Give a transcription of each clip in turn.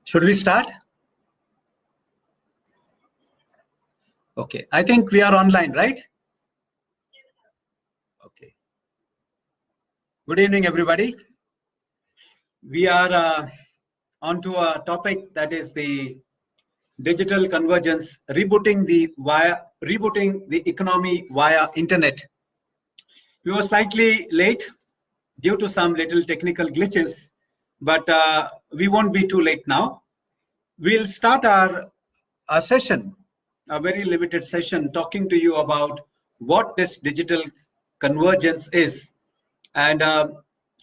Should we start? Okay, I think we are online, right? Okay. Good evening, everybody. We are on to a topic that is the digital convergence, rebooting the economy via internet. We were slightly late due to some little technical glitches, but we won't be too late now. We'll start our session, a very limited session, talking to you about what this digital convergence is and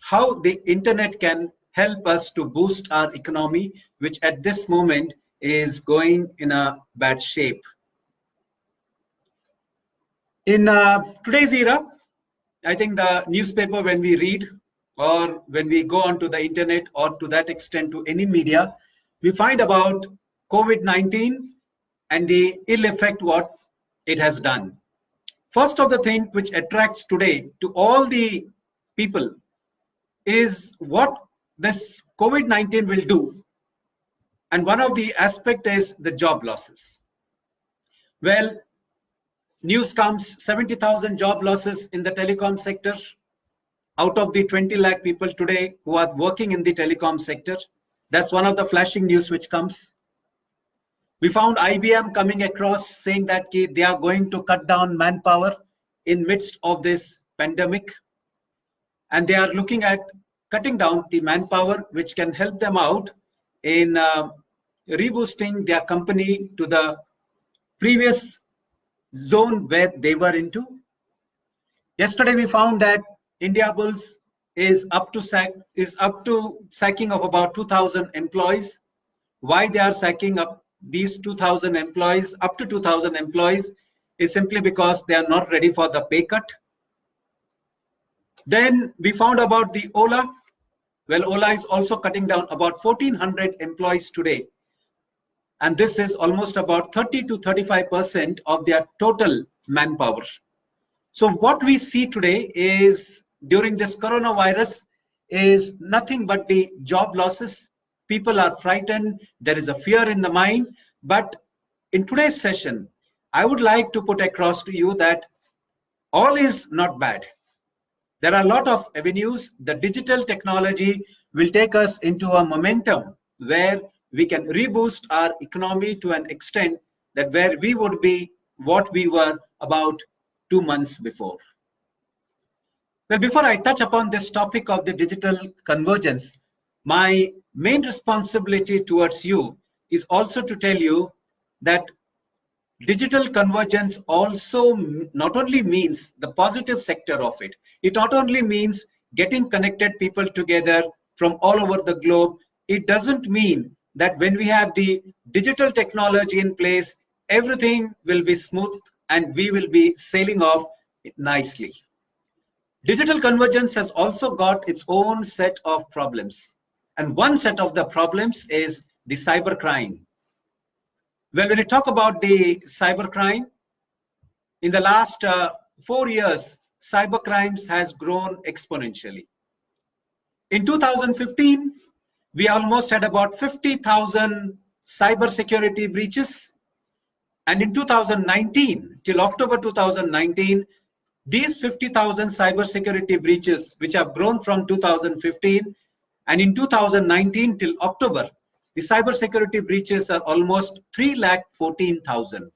how the internet can help us to boost our economy, which at this moment is going in a bad shape. In today's era, I think the newspaper, when we read or when we go onto the internet or to that extent to any media, we find about COVID-19 and the ill effect what it has done. First of the thing which attracts today to all the people is what this COVID-19 will do. And one of the aspect is the job losses. Well, news comes 70,000 job losses in the telecom sector out of the 20 lakh people today who are working in the telecom sector. That's one of the flashing news which comes. We found IBM coming across saying that they are going to cut down manpower in midst of this pandemic. And they are looking at cutting down the manpower, which can help them out in reboosting their company to the previous zone where they were into. Yesterday, we found that India Bulls is up to sacking of about 2,000 employees. Why they are sacking up these 2,000 employees, up to 2,000 employees, is simply because they are not ready for the pay cut. Then we found about the Ola. Well, Ola is also cutting down about 1,400 employees today. And this is almost about 30 to 35% of their total manpower. So what we see today is during this coronavirus is nothing but the job losses. People are frightened. There is a fear in the mind. But in today's session, I would like to put across to you that all is not bad. There are a lot of avenues. The digital technology will take us into a momentum where we can reboost our economy to an extent that where we would be what we were about 2 months before. Well, before I touch upon this topic of the digital convergence, my main responsibility towards you is also to tell you that digital convergence also not only means the positive sector of it. It not only means getting connected people together from all over the globe. It doesn't mean that when we have the digital technology in place, everything will be smooth and we will be sailing off nicely. Digital convergence has also got its own set of problems. And one set of the problems is the cybercrime. Well, when we talk about the cybercrime, in the last 4 years, cybercrimes has grown exponentially. In 2015, we almost had about 50,000 cybersecurity breaches. And in 2019, till October 2019, these 50,000 cybersecurity breaches, which have grown from 2015, and in 2019 till October, the cybersecurity breaches are almost 3,14,000,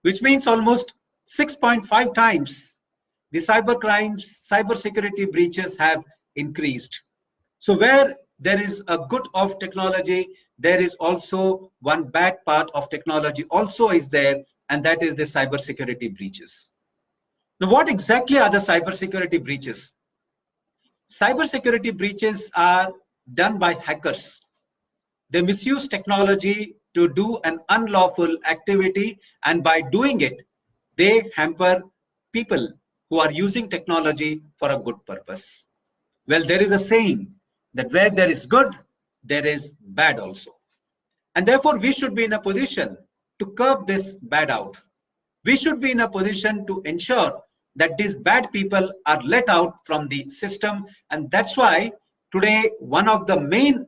which means almost 6.5 times the cybersecurity breaches have increased. So where there is a good of technology, there is also one bad part of technology also is there, and that is the cybersecurity breaches. Now, what exactly are the cybersecurity breaches? Cybersecurity breaches are done by hackers. They misuse technology to do an unlawful activity, and by doing it, they hamper people who are using technology for a good purpose. Well, there is a saying that where there is good, there is bad also. And therefore, we should be in a position to curb this bad out. We should be in a position to ensure that these bad people are let out from the system. And that's why today, one of the main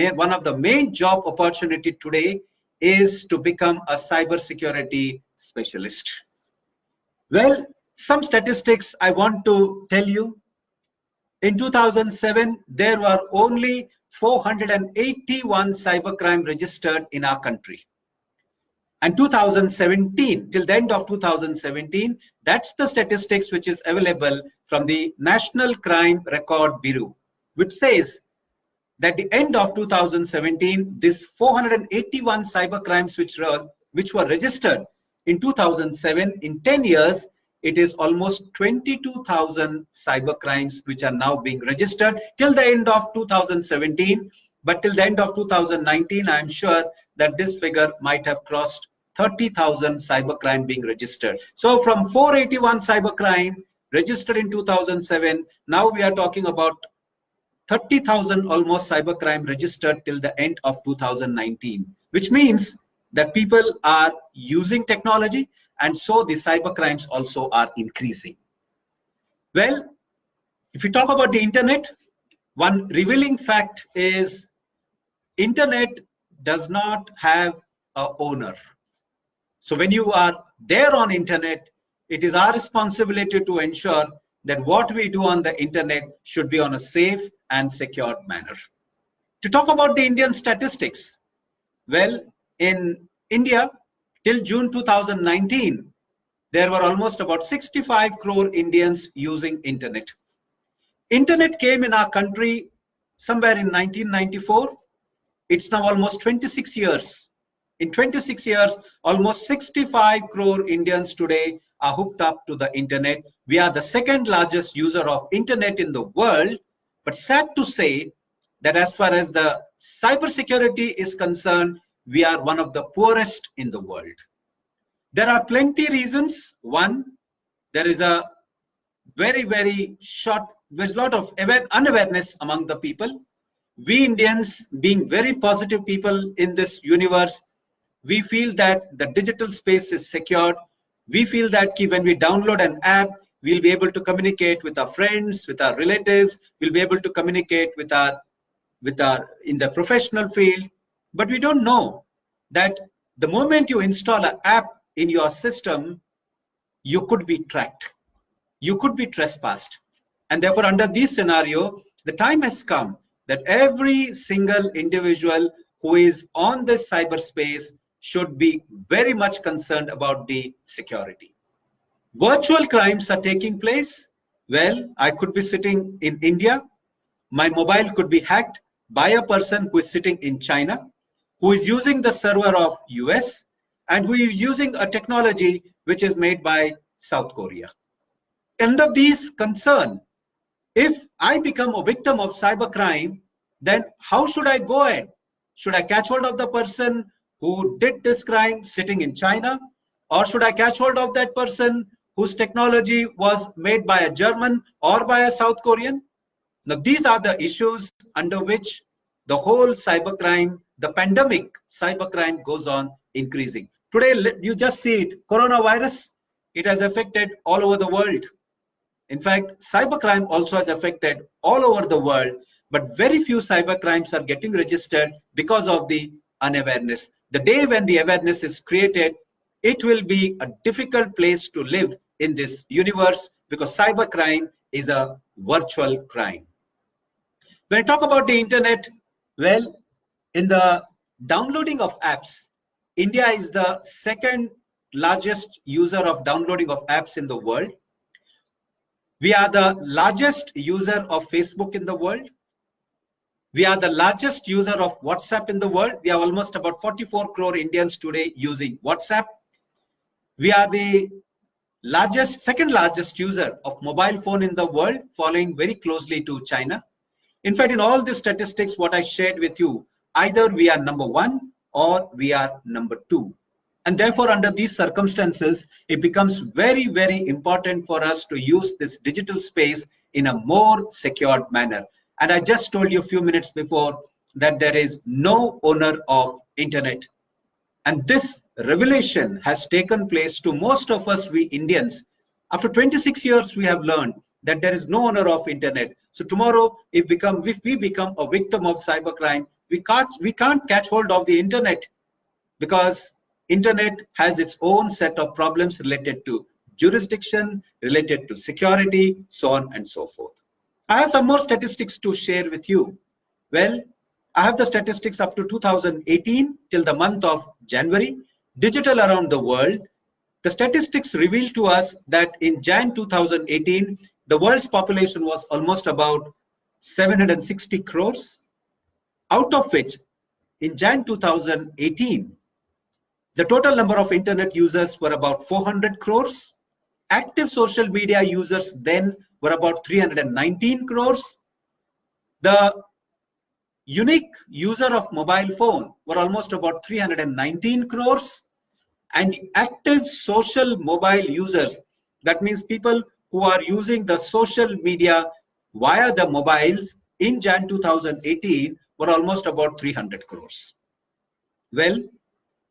one of the main job opportunity today is to become a cybersecurity specialist. Well, some statistics I want to tell you. In 2007, there were only 481 cybercrime registered in our country. And 2017, till the end of 2017, that's the statistics which is available from the National Crime Record Bureau, which says that at the end of 2017, this 481 cybercrimes which were registered in 2007, in 10 years, it is almost 22,000 cybercrimes which are now being registered till the end of 2017. But till the end of 2019, I am sure that this figure might have crossed 30,000 cybercrime being registered. So from 481 cybercrime registered in 2007, now we are talking about 30,000 almost cybercrime registered till the end of 2019, which means that people are using technology, and so the cybercrimes also are increasing. Well, if you talk about the internet, one revealing fact is internet does not have an owner. So when you are there on internet, it is our responsibility to ensure that what we do on the internet should be on a safe and secured manner. To talk about the Indian statistics, well, in India, till June 2019, there were almost about 65 crore Indians using internet. Internet came in our country somewhere in 1994. It's now almost 26 years. In 26 years, almost 65 crore Indians today are hooked up to the internet. We are the second largest user of internet in the world. But sad to say that as far as the cybersecurity is concerned, we are one of the poorest in the world. There are plenty reasons. One, there is a there's a lot of unawareness among the people. We Indians, being very positive people in this universe, we feel that the digital space is secured. We feel that when we download an app, we'll be able to communicate with our friends, with our relatives. We'll be able to communicate with our in the professional field. But we don't know that the moment you install an app in your system, you could be tracked. You could be trespassed. And therefore, under this scenario, the time has come that every single individual who is on this cyberspace should be very much concerned about the security. Virtual crimes are taking place. Well, I could be sitting in India. My mobile could be hacked by a person who is sitting in China, who is using the server of US, and who is using a technology which is made by South Korea. Under these concern, if I become a victim of cybercrime, then how should I go ahead? Should I catch hold of the person who did this crime sitting in China? Or should I catch hold of that person whose technology was made by a German or by a South Korean? Now, these are the issues under which the whole cybercrime, the pandemic cybercrime goes on increasing. Today, you just see it, coronavirus, it has affected all over the world. In fact, cybercrime also has affected all over the world, but very few cybercrimes are getting registered because of the unawareness. The day when the awareness is created, it will be a difficult place to live in this universe, because cybercrime is a virtual crime. When I talk about the internet, well, in the downloading of apps, India is the second largest user of downloading of apps in the world. We are the largest user of Facebook in the world. We are the largest user of WhatsApp in the world. We have almost about 44 crore Indians today using WhatsApp. We are the second largest user of mobile phone in the world, following very closely to China. In fact, in all the statistics, what I shared with you, either we are number one or we are number two. And therefore, under these circumstances, it becomes very, very important for us to use this digital space in a more secured manner. And I just told you a few minutes before that there is no owner of internet. And this revelation has taken place to most of us, we Indians. After 26 years, we have learned that there is no owner of internet. So tomorrow, if we become a victim of cybercrime, we can't catch hold of the internet, because internet has its own set of problems related to jurisdiction, related to security, so on and so forth. I have some more statistics to share with you. Well, I have the statistics up to 2018 till the month of January, digital around the world. The statistics reveal to us that in Jan 2018, the world's population was almost about 760 crores, out of which in Jan 2018, the total number of internet users were about 400 crores. Active social media users then were about 319 crores. The unique user of mobile phone were almost about 319 crores. And the active social mobile users, that means people who are using the social media via the mobiles in Jan 2018 were almost about 300 crores. Well,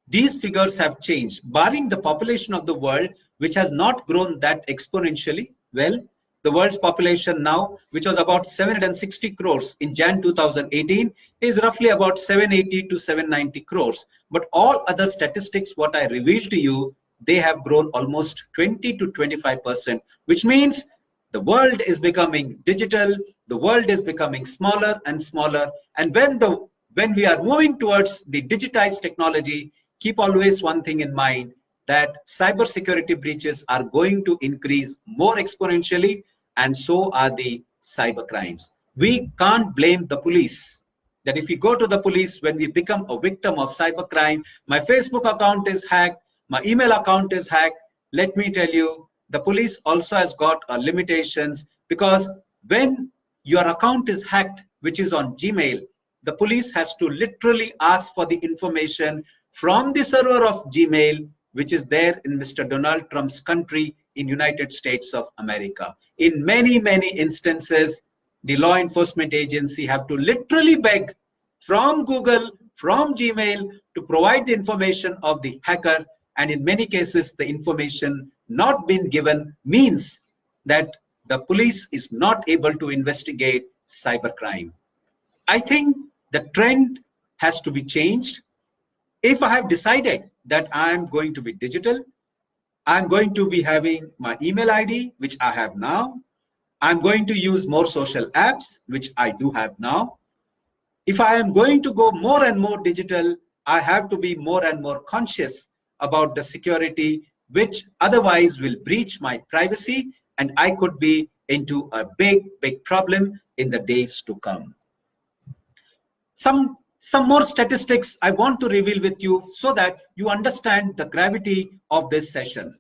these figures have changed, barring the population of the world, which has not grown that exponentially. Well, the world's population now, which was about 760 crores in Jan 2018, is roughly about 780 to 790 crores. But all other statistics, what I revealed to you, they have grown almost 20 to 25%, which means the world is becoming digital, the world is becoming smaller and smaller. And when we are moving towards the digitized technology, keep always one thing in mind, that cybersecurity breaches are going to increase more exponentially, and so are the cyber crimes. We can't blame the police. That if we go to the police when we become a victim of cybercrime, my Facebook account is hacked, my email account is hacked. Let me tell you, the police also has got limitations, because when your account is hacked, which is on Gmail, the police has to literally ask for the information from the server of Gmail, which is there in Mr. Donald Trump's country in United States of America. In many, many instances, the law enforcement agency have to literally beg from Google, from Gmail to provide the information of the hacker. And in many cases, the information not been given means that the police is not able to investigate cybercrime. I think the trend has to be changed. If I have decided that I'm going to be digital, I'm going to be having my email ID, which I have now. I'm going to use more social apps, which I do have now. If I am going to go more and more digital, I have to be more and more conscious about the security, which otherwise will breach my privacy, and I could be into a big, big problem in the days to come. Some more statistics I want to reveal with you so that you understand the gravity of this session.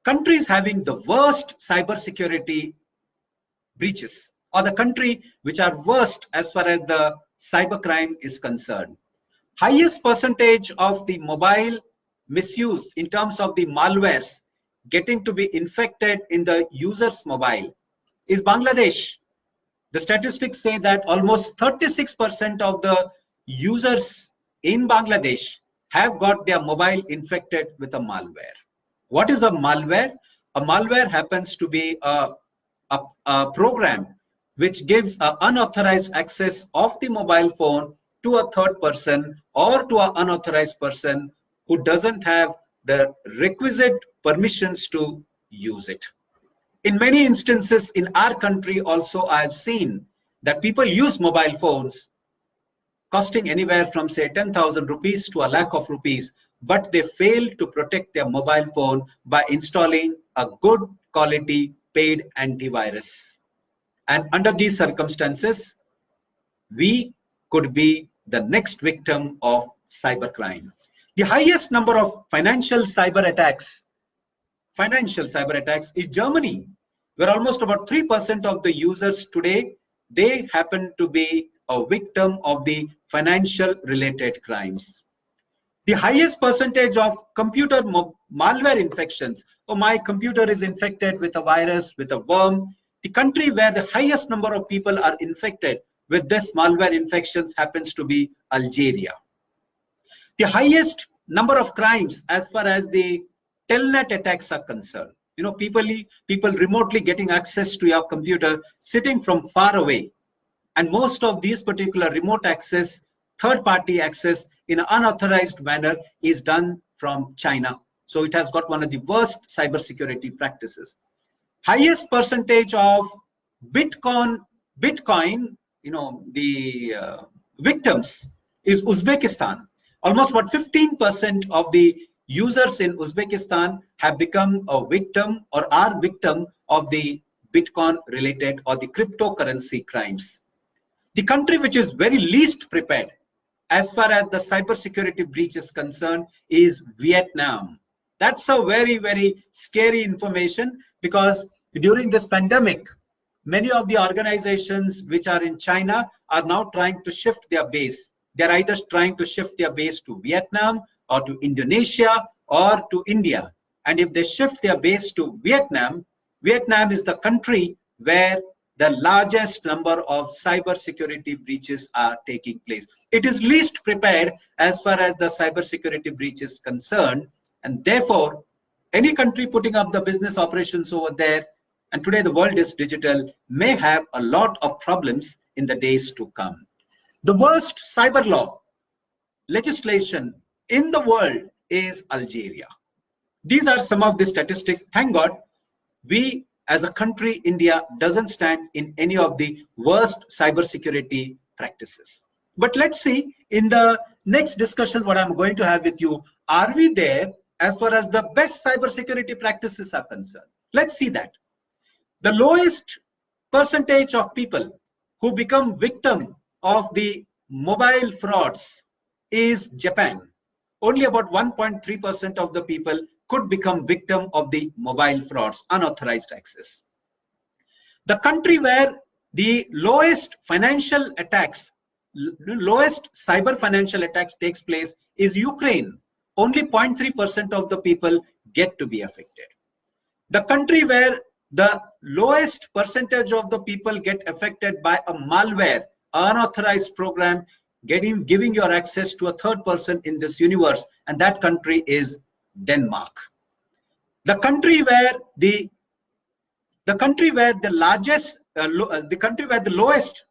Countries having the worst cybersecurity breaches, or the country which are worst as far as the cybercrime is concerned. Highest percentage of the mobile misuse in terms of the malwares getting to be infected in the user's mobile is Bangladesh. The statistics say that almost 36% of the users in Bangladesh have got their mobile infected with a malware. What is a malware? A malware happens to be a program which gives unauthorized access of the mobile phone to a third person or to an unauthorized person who doesn't have the requisite permissions to use it. In many instances in our country also, I have seen that people use mobile phones costing anywhere from say 10,000 rupees to a lakh of rupees, but they fail to protect their mobile phone by installing a good quality paid antivirus. And under these circumstances, we could be the next victim of cybercrime. The highest number of financial cyber attacks is Germany, where almost about 3% of the users today, they happen to be a victim of the financial related crimes. The highest percentage of computer malware infections, oh, my computer is infected with a virus, with a worm. The country where the highest number of people are infected with this malware infections happens to be Algeria. The highest number of crimes as far as the telnet attacks are concerned. You know, people remotely getting access to your computer sitting from far away. And most of these particular remote access, third-party access in an unauthorized manner is done from China. So it has got one of the worst cybersecurity practices. Highest percentage of Bitcoin, you know, the victims is Uzbekistan. Almost about 15% of the users in Uzbekistan have become a victim or are victim of the Bitcoin related or the cryptocurrency crimes. The country which is very least prepared as far as the cybersecurity breach is concerned is Vietnam. That's a very, very scary information, because during this pandemic, many of the organizations which are in China are now trying to shift their base. They're either trying to shift their base to Vietnam or to Indonesia or to India. And if they shift their base to Vietnam, Vietnam is the country where the largest number of cybersecurity breaches are taking place. It is least prepared as far as the cybersecurity breach is concerned, and therefore any country putting up the business operations over there, and today the world is digital, may have a lot of problems in the days to come. The worst cyber law legislation in the world is Algeria. These are some of the statistics. Thank God we as a country, India, doesn't stand in any of the worst cybersecurity practices. But let's see in the next discussion what I'm going to have with you, are we there as far as the best cybersecurity practices are concerned? Let's see that. The lowest percentage of people who become victim of the mobile frauds is Japan. Only about 1.3% of the people could become victim of the mobile frauds, unauthorized access. The country where the lowest financial attacks, lowest cyber financial attacks takes place is Ukraine. Only 0.3% of the people get to be affected. The country where the lowest percentage of the people get affected by a malware, unauthorized program, giving your access to a third person in this universe, and that country is Denmark. The country where the lowest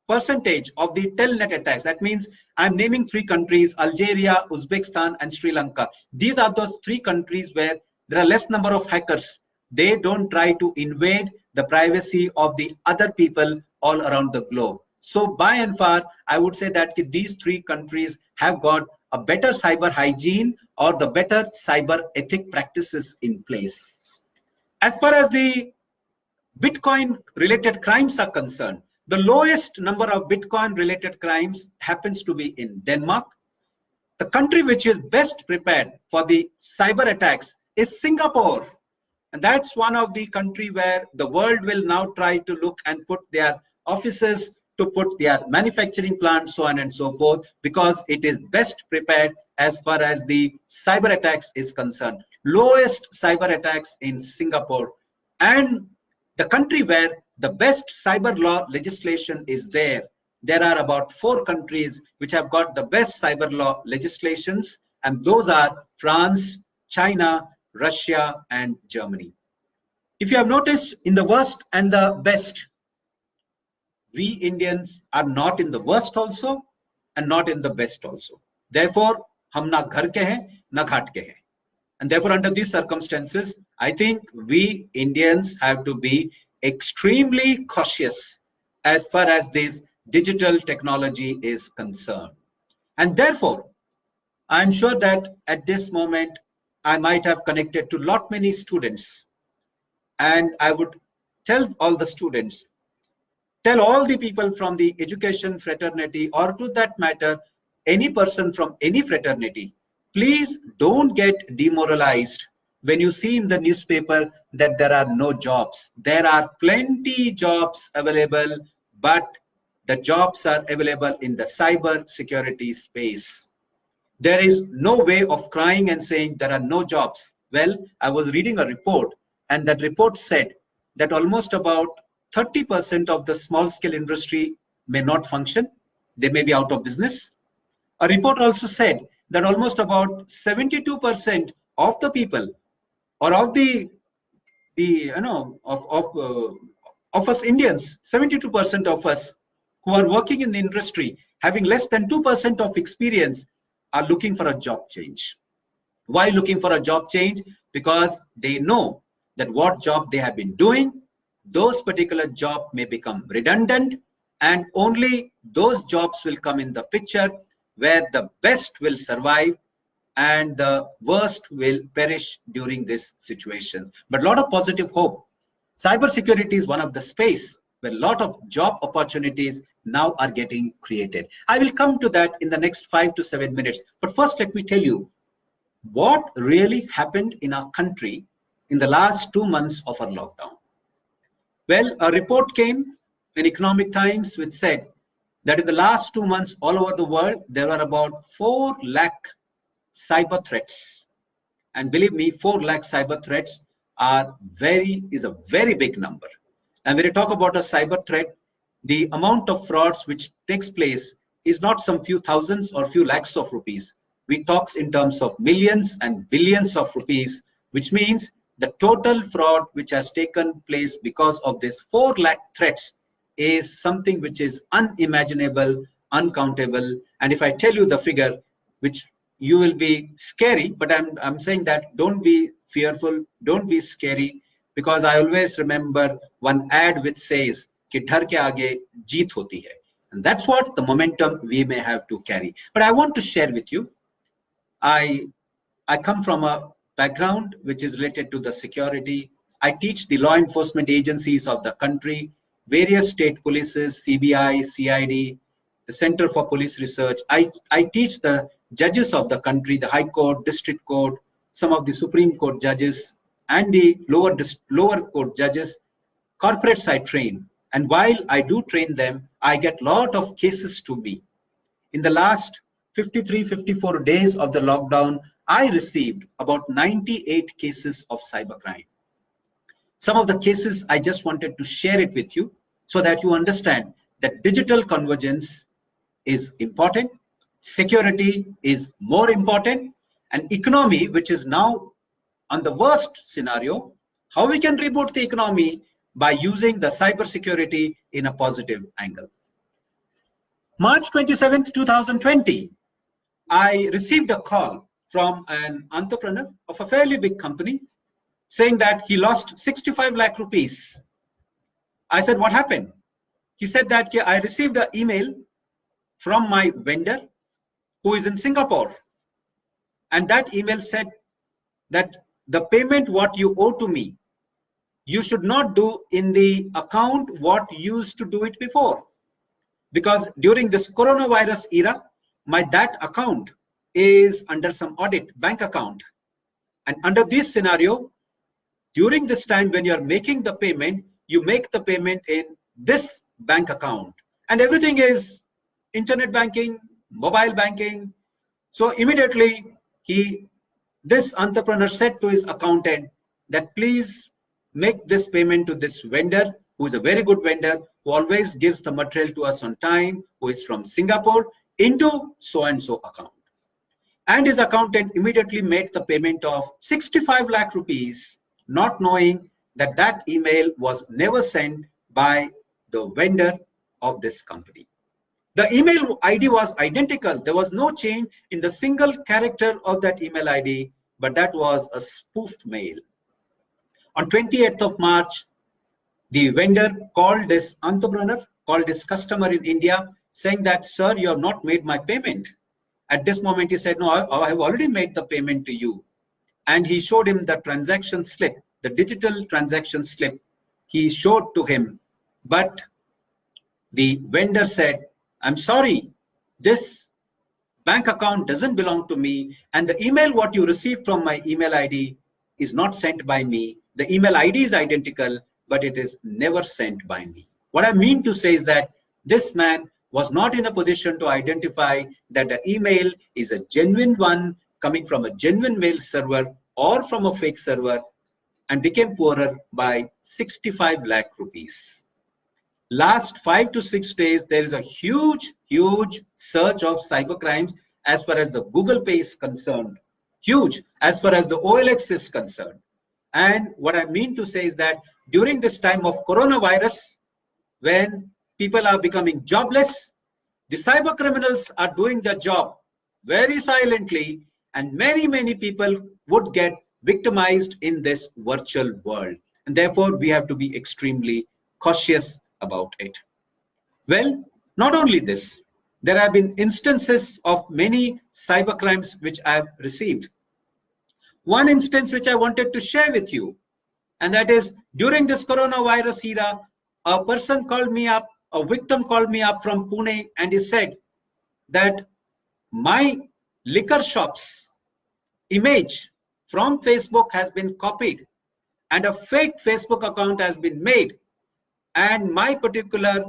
percentage of the telnet attacks, that means I'm naming 3 countries, Algeria, Uzbekistan and Sri Lanka. These are those 3 countries where there are less number of hackers. They don't try to invade the privacy of the other people all around the globe. So by and far, I would say that these 3 countries have got a better cyber hygiene or the better cyber ethic practices in place. As far as the Bitcoin related crimes are concerned, the lowest number of Bitcoin related crimes happens to be in Denmark. The country which is best prepared for the cyber attacks is Singapore. And that's one of the country where the world will now try to look and put their offices, to put their manufacturing plants, so on and so forth, because it is best prepared as far as the cyber attacks is concerned. Lowest cyber attacks in Singapore. And the country where the best cyber law legislation is there are about 4 countries which have got the best cyber law legislations, and those are France, China, Russia and Germany. If you have noticed, in the worst and the best, we Indians are not in the worst also and not in the best also. Therefore, hum na ghar ke hain, na ghat ke hain. And therefore, under these circumstances, I think we Indians have to be extremely cautious as far as this digital technology is concerned. And therefore, I'm sure that at this moment, I might have connected to many students, and I would tell all the students, tell all the people from the education fraternity, or to that matter, any person from any fraternity, please don't get demoralized when you see in the newspaper that there are no jobs. There are plenty jobs available, but the jobs are available in the cyber security space. There is no way of crying and saying there are no jobs. Well, I was reading a report, and that report said that almost about 30% of the small scale industry may not function. They may be out of business. A report also said that almost about 72% of the people, or of of us Indians, 72% of us who are working in the industry having less than 2% of experience are looking for a job change. Why looking for a job change? Because they know that what job they have been doing, those particular job may become redundant, and only those jobs will come in the picture where the best will survive and the worst will perish during these situations. But a lot of positive hope. Cybersecurity is one of the space where a lot of job opportunities now are getting created. I will come to that in the next 5 to 7 minutes. But first, let me tell you what really happened in our country in the last 2 months of our lockdown. Well, a report came in Economic Times which said that in the last 2 months all over the world, there were about 4 lakh cyber threats. And believe me, 4 lakh cyber threats is a very big number. And when you talk about a cyber threat, the amount of frauds which takes place is not some few thousands or few lakhs of rupees. We talk in terms of millions and billions of rupees, which means the total fraud which has taken place because of this 4 lakh threats is something which is unimaginable, uncountable. And if I tell you the figure, which you will be scary, but I'm saying that don't be fearful, don't be scary, because I always remember one ad which says कि डर के आगे जीत होती है, and that's what the momentum we may have to carry. But I want to share with you, I come from a background which is related to the security. I teach the law enforcement agencies of the country, various state polices, CBI, CID, the Center for Police Research. I teach the judges of the country, the High Court, District Court, some of the Supreme Court judges, and the lower court judges. Corporates I train. And while I do train them, I get a lot of cases to me. In the last 53, 54 days of the lockdown, I received about 98 cases of cybercrime. Some of the cases I just wanted to share it with you so that you understand that digital convergence is important, security is more important, and economy, which is now on the worst scenario, how we can reboot the economy by using the cybersecurity in a positive angle. March 27th, 2020, I received a call from an entrepreneur of a fairly big company saying that he lost 65 lakh rupees. I said, what happened? He said that I received an email from my vendor who is in Singapore. And that email said that the payment what you owe to me, you should not do in the account what you used to do it before. Because during this coronavirus era, that account is under some audit, bank account. And under this scenario, during this time when you're making the payment, you make the payment in this bank account. And everything is internet banking, mobile banking. So immediately this entrepreneur said to his accountant that please make this payment to this vendor, who is a very good vendor, who always gives the material to us on time, who is from Singapore, into so-and-so account. And his accountant immediately made the payment of 65 lakh rupees, not knowing that that email was never sent by the vendor of this company. The email ID was identical. There was no change in the single character of that email ID, but that was a spoofed mail. On 28th of March, the vendor called this entrepreneur, called this customer in India, saying that, sir, you have not made my payment. At this moment, he said, no, I have already made the payment to you. And he showed him the transaction slip, the digital transaction slip. He showed to him, but the vendor said, I'm sorry, this bank account doesn't belong to me, and the email what you received from my email ID is not sent by me. The email ID is identical, but it is never sent by me. What I mean to say is that this man was not in a position to identify that the email is a genuine one coming from a genuine mail server or from a fake server, and became poorer by 65 lakh rupees. last 5 to 6 days, there is a huge surge of cyber crimes as far as the Google Pay is concerned, huge as far as the OLX is concerned. And what I mean to say is that during this time of coronavirus, when people are becoming jobless, the cyber criminals are doing their job very silently, and many people would get victimized in this virtual world. And therefore, we have to be extremely cautious about it. Well, not only this, there have been instances of many cyber crimes which I have received. One instance which I wanted to share with you, and that is during this coronavirus era, a person called me up, a victim called me up from Pune, and he said that my liquor shop's image from Facebook has been copied and a fake Facebook account has been made, and my particular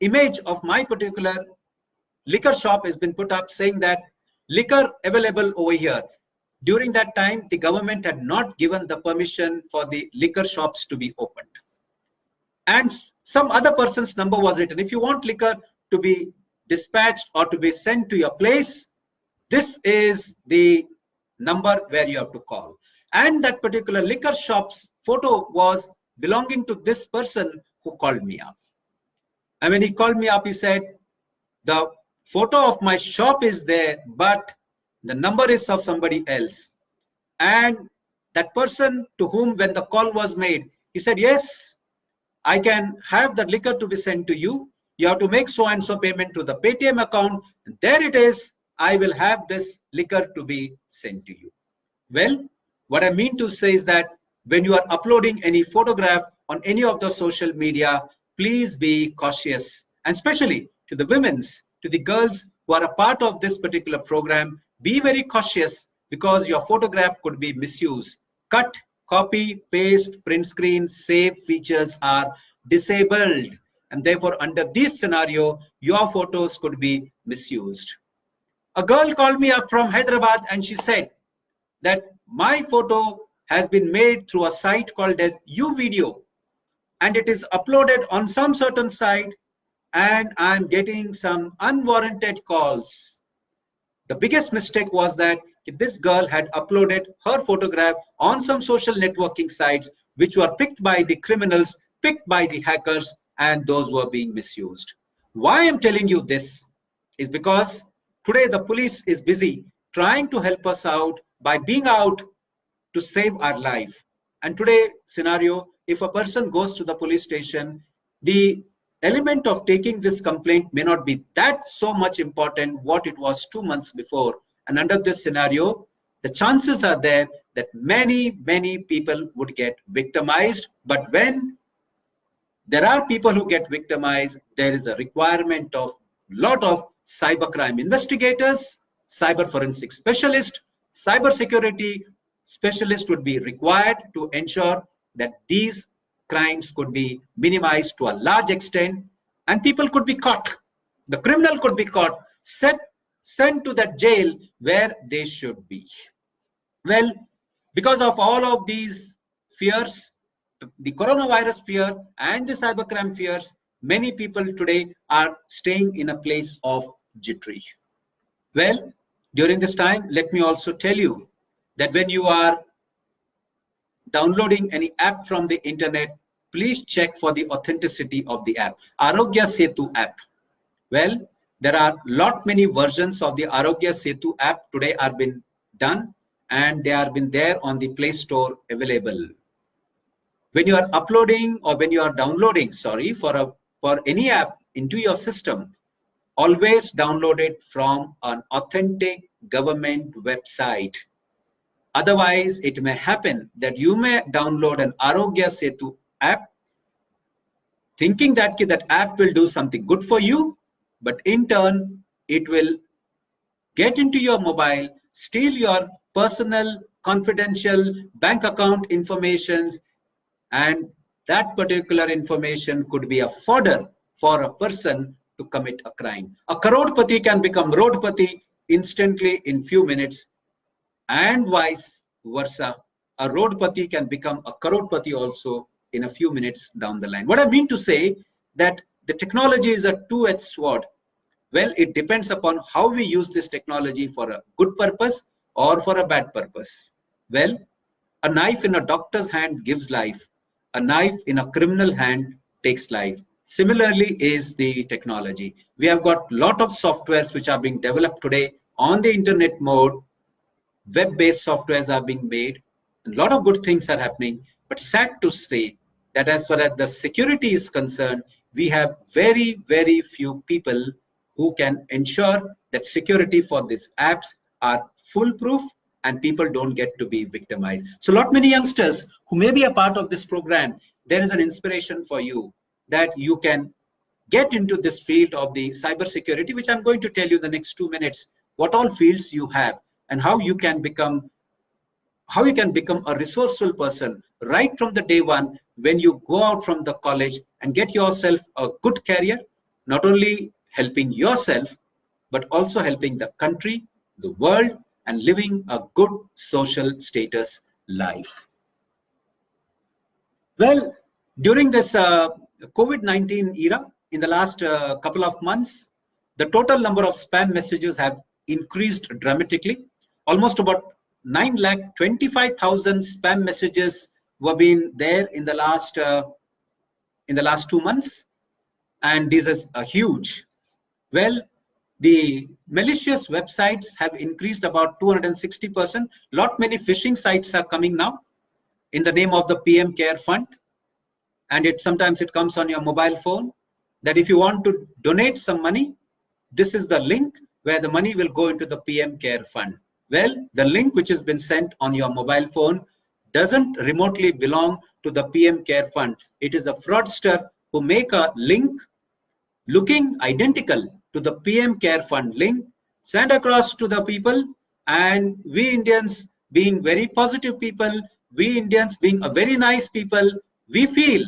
image of my particular liquor shop has been put up saying that liquor available over here. During that time, the government had not given the permission for the liquor shops to be opened. And some other person's number was written. If you want liquor to be dispatched or to be sent to your place, this is the number where you have to call. And that particular liquor shop's photo was belonging to this person who called me up. And when he called me up, he said, the photo of my shop is there, but the number is of somebody else. And that person to whom, when the call was made, he said, yes, I can have the liquor to be sent to you. You have to make so and so payment to the Paytm account. And there it is. I will have this liquor to be sent to you. Well, what I mean to say is that when you are uploading any photograph on any of the social media, please be cautious, and especially to the women's, to the girls who are a part of this particular program, be very cautious, because your photograph could be misused. Cut, copy, paste, print screen, save features are disabled, and therefore under this scenario, your photos could be misused. A girl called me up from Hyderabad and she said that my photo has been made through a site called as uVideo, and it is uploaded on some certain site, and I'm getting some unwarranted calls. The biggest mistake was that this girl had uploaded her photograph on some social networking sites which were picked by the criminals, picked by the hackers, and those were being misused. Why I'm telling you this is because today the police is busy trying to help us out by being out to save our life. And today scenario, if a person goes to the police station, the element of taking this complaint may not be that so much important what it was 2 months before. And under this scenario, the chances are there that many people would get victimized. But when there are people who get victimized, there is a requirement of lot of cybercrime investigators, cyber forensic specialists, cyber security specialists would be required to ensure that these crimes could be minimized to a large extent, and people could be caught. The criminal could be caught, sent to that jail where they should be. Well, because of all of these fears, the coronavirus fear and the cybercrime fears, many people today are staying in a place of jittery. Well, during this time, let me also tell you that when you are downloading any app from the internet, please check for the authenticity of the app. Arogya Setu app. Well, there are many versions of the Arogya Setu app today are been done, and they are been there on the Play Store available. When you are uploading or when you are downloading, for any app into your system, always download it from an authentic government website. Otherwise, it may happen that you may download an Arogya Setu app thinking that that app will do something good for you, but in turn, it will get into your mobile, steal your personal, confidential bank account information, and that particular information could be a fodder for a person to commit a crime. A crorepati can become rodepati instantly in few minutes, and vice versa. A rodepati can become a crorepati also in a few minutes down the line. What I mean to say that the technology is a two-edged sword. Well, it depends upon how we use this technology for a good purpose or for a bad purpose. Well, a knife in a doctor's hand gives life. A knife in a criminal hand takes life. Similarly is the technology. We have got a lot of softwares which are being developed today on the internet mode. Web-based softwares are being made. A lot of good things are happening. But sad to say that as far as the security is concerned, we have very, very few people who can ensure that security for these apps are foolproof and people don't get to be victimized. So a lot many youngsters who may be a part of this program, there is an inspiration for you that you can get into this field of the cybersecurity, which I'm going to tell you the next 2 minutes, what all fields you have and how you can become a resourceful person right from the day one when you go out from the college and get yourself a good career, not only helping yourself, but also helping the country, the world, and living a good social status life. Well, during this COVID-19 era, in the last couple of months, the total number of spam messages have increased dramatically. Almost about 9,25,000 spam messages were being there in the last 2 months, and this is a huge. Well, the malicious websites have increased about 260%. Lot many phishing sites are coming now in the name of the PM Care Fund, and sometimes it comes on your mobile phone that if you want to donate some money, this is the link where the money will go into the PM Care Fund. Well, the link which has been sent on your mobile phone doesn't remotely belong to the PM Care Fund. It is a fraudster who make a link looking identical to the PM Care Fund link, send across to the people, and we Indians being very positive people, we Indians being a very nice people, we feel,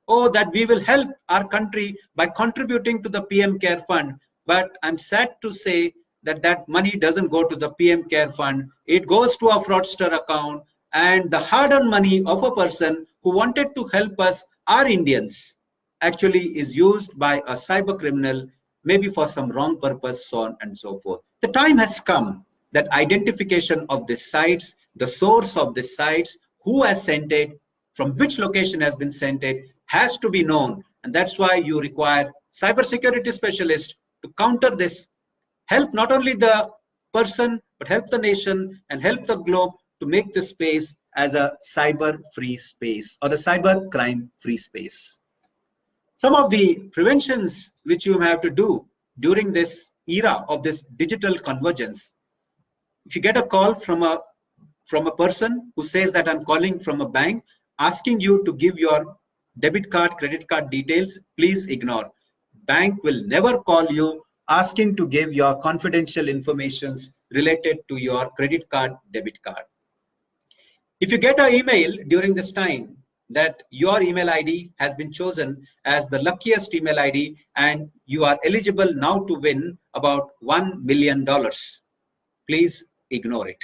oh, that we will help our country by contributing to the PM Care Fund. But I'm sad to say that that money doesn't go to the PM Care Fund. It goes to a fraudster account, and the hard-earned money of a person who wanted to help us, our Indians, actually is used by a cyber criminal, maybe for some wrong purpose, so on and so forth. The time has come that identification of the sites, the source of the sites, who has sent it, from which location has been sent it, has to be known. And that's why you require cybersecurity specialists to counter this, help not only the person, but help the nation and help the globe to make this space as a cyber-free space or the cyber crime-free space. Some of the preventions which you have to do during this era of this digital convergence. If you get a call from a person who says that I'm calling from a bank, asking you to give your debit card, credit card details, please ignore. Bank will never call you asking to give your confidential informations related to your credit card, debit card. If you get an email during this time that your email ID has been chosen as the luckiest email ID and you are eligible now to win about $1 million, please ignore it.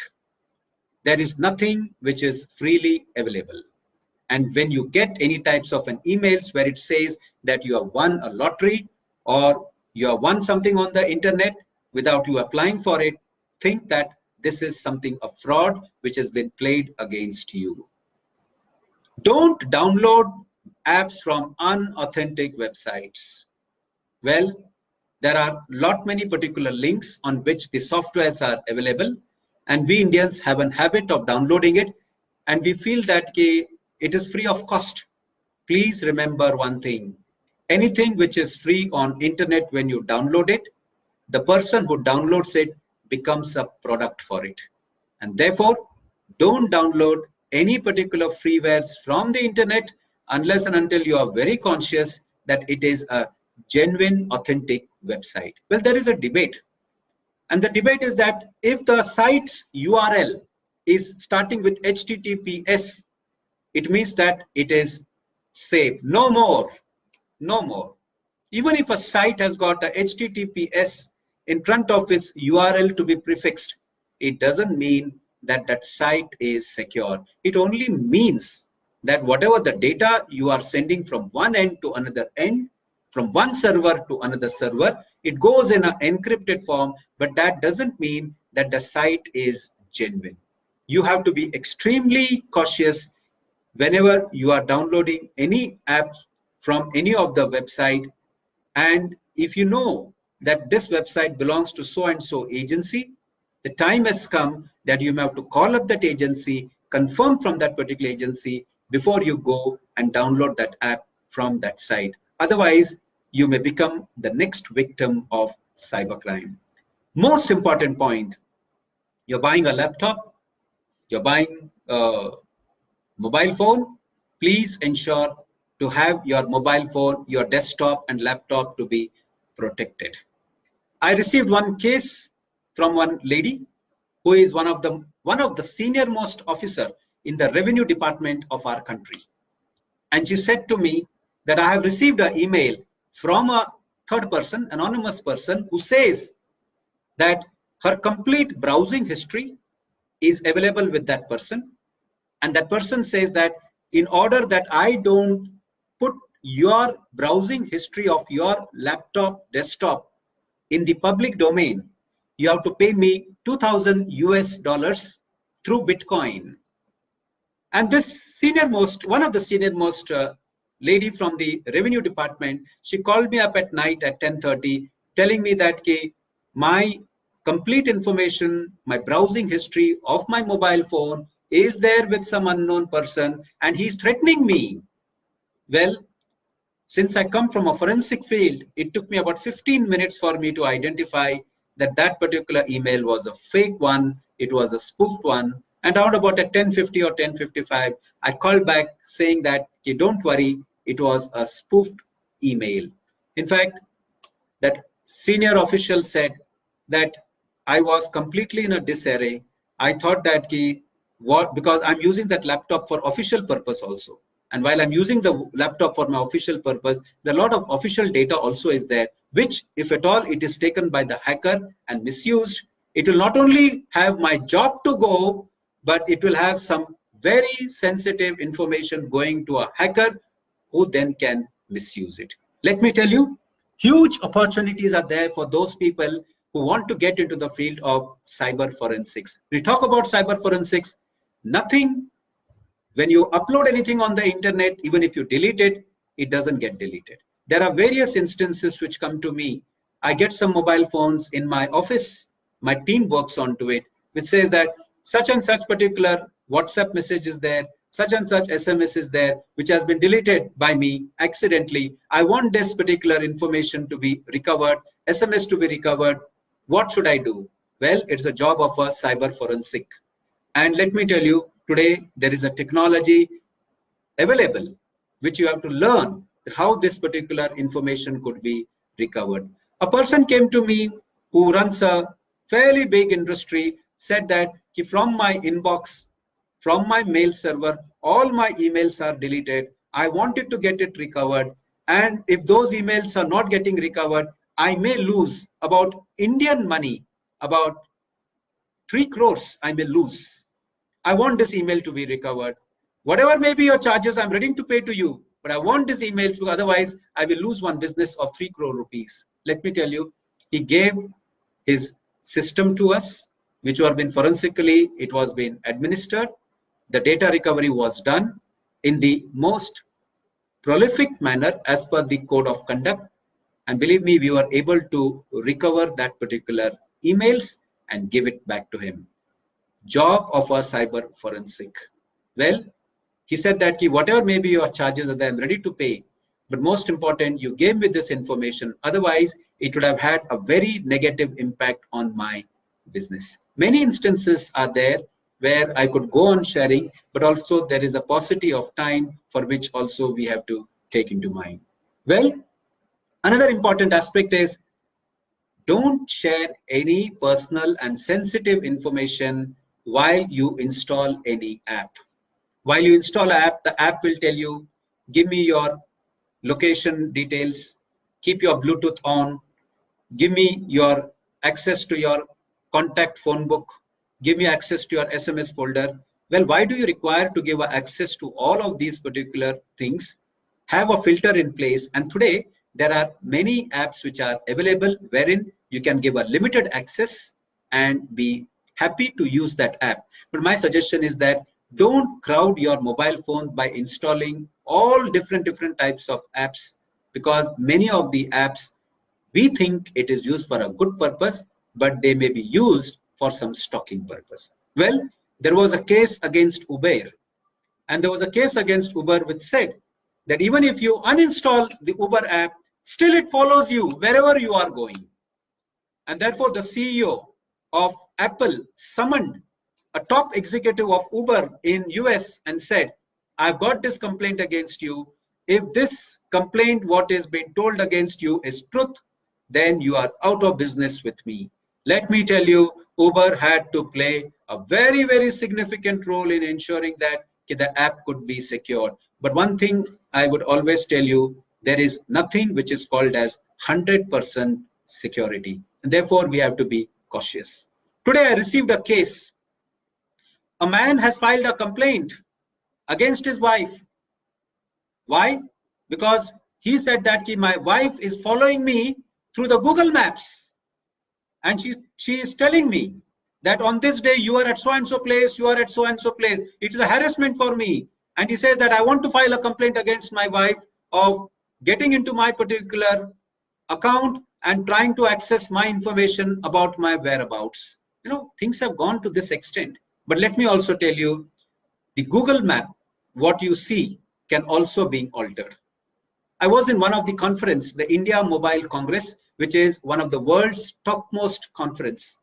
There is nothing which is freely available. And when you get any types of an emails where it says that you have won a lottery or you have won something on the internet without you applying for it, think that this is something of fraud which has been played against you. Don't download apps from unauthentic websites. Well, there are many particular links on which the softwares are available, and we Indians have a habit of downloading it, and we feel that it is free of cost. Please remember one thing. Anything which is free on internet, when you download it, the person who downloads it becomes a product for it. And therefore, don't download any particular freewares from the internet unless and until you are very conscious that it is a genuine, authentic website. Well, there is a debate. And the debate is that if the site's URL is starting with HTTPS, it means that it is safe. No more. No more. Even if a site has got a HTTPS in front of its URL to be prefixed, it doesn't mean that that site is secure. It only means that whatever the data you are sending from one end to another end, from one server to another server. It goes in an encrypted form, but that doesn't mean that the site is genuine. You have to be extremely cautious whenever you are downloading any app from any of the website. And if you know that this website belongs to so and so agency, the time has come that you may have to call up that agency, confirm from that particular agency before you go and download that app from that site. Otherwise, you may become the next victim of cybercrime. Most important point, you're buying a laptop, you're buying a mobile phone, please ensure to have your mobile phone, your desktop and laptop to be protected. I received one case from one lady who is one of the senior most officer in the revenue department of our country. And she said to me that I have received an email from a third person, anonymous person, who says that her complete browsing history is available with that person. And that person says that in order that I don't put your browsing history of your laptop, desktop in the public domain, you have to pay me $2,000 through Bitcoin. And this one of the senior most lady from the revenue department, she called me up at night at 10:30, telling me that my complete information, my browsing history of my mobile phone is there with some unknown person and he's threatening me. Well, since I come from a forensic field, it took me about 15 minutes for me to identify that that particular email was a fake one, it was a spoofed one. And around about at 10:50 or 10:55, I called back saying that, don't worry, it was a spoofed email. In fact, that senior official said that I was completely in a disarray. I thought that because I'm using that laptop for official purpose also. And while I'm using the laptop for my official purpose, a lot of official data also is there, which if at all it is taken by the hacker and misused, it will not only have my job to go, but it will have some very sensitive information going to a hacker who then can misuse it. Let me tell you, huge opportunities are there for those people who want to get into the field of cyber forensics. We talk about cyber forensics, nothing, when you upload anything on the internet, even if you delete it, it doesn't get deleted. There are various instances which come to me. I get some mobile phones in my office, my team works onto it, which says that such and such particular WhatsApp message is there, such and such SMS is there, which has been deleted by me accidentally. I want this particular information to be recovered, SMS to be recovered. What should I do? Well, it's a job of a cyber forensic. And let me tell you, today there is a technology available which you have to learn how this particular information could be recovered. A person came to me who runs a fairly big industry, said that from my inbox, from my mail server, all my emails are deleted. I wanted to get it recovered. And if those emails are not getting recovered, I may lose about Indian money, about 3 crores I may lose. I want this email to be recovered. Whatever may be your charges, I'm ready to pay to you, but I want these emails because otherwise I will lose one business of 3 crore rupees. Let me tell you, he gave his system to us, which was been forensically, it was been administered. The data recovery was done in the most prolific manner as per the code of conduct. And believe me, we were able to recover that particular emails and give it back to him. Job of a cyber forensic. Well, he said that whatever may be your charges, that I'm ready to pay. But most important, you gave me this information. Otherwise, it would have had a very negative impact on my business. Many instances are there where I could go on sharing, but also there is a paucity of time for which also we have to take into mind. Well, another important aspect is don't share any personal and sensitive information while you install any app. While you install an app, the app will tell you, give me your location details, keep your Bluetooth on, give me your access to your contact phone book, give me access to your SMS folder. Well, why do you require to give access to all of these particular things? Have a filter in place. And today, there are many apps which are available wherein you can give a limited access and be happy to use that app. But my suggestion is that don't crowd your mobile phone by installing all different types of apps, because many of the apps we think it is used for a good purpose, but they may be used for some stalking purpose. Well, there was a case against Uber, and there was a case against Uber which said that even if you uninstall the Uber app, still it follows you wherever you are going. And therefore, the CEO of Apple summoned a top executive of Uber in US and said, I've got this complaint against you. If this complaint, what is being told against you is truth, then you are out of business with me. Let me tell you, Uber had to play a very significant role in ensuring that the app could be secured. But one thing I would always tell you, there is nothing which is called as 100% security. And therefore, we have to be cautious. Today, I received a case. A man has filed a complaint against his wife. Why? Because he said that my wife is following me through the Google Maps. And she is telling me that on this day, you are at so-and-so place, you are at so-and-so place. It is a harassment for me. And he says that I want to file a complaint against my wife of getting into my particular account and trying to access my information about my whereabouts. You know, things have gone to this extent. But let me also tell you, the Google map, what you see can also be altered. I was in one of the conference, the India Mobile Congress, which is one of the world's topmost conference.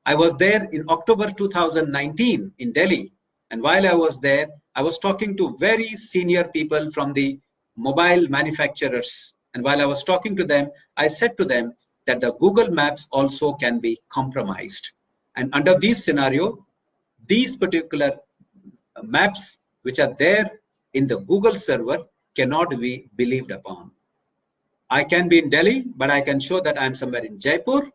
I was there in October 2019 in Delhi. And while I was there, I was talking to very senior people from the mobile manufacturers. And while I was talking to them, I said to them that the Google Maps also can be compromised. And under this scenario, these particular maps which are there in the Google server cannot be believed upon. I can be in Delhi, but I can show that I'm somewhere in Jaipur.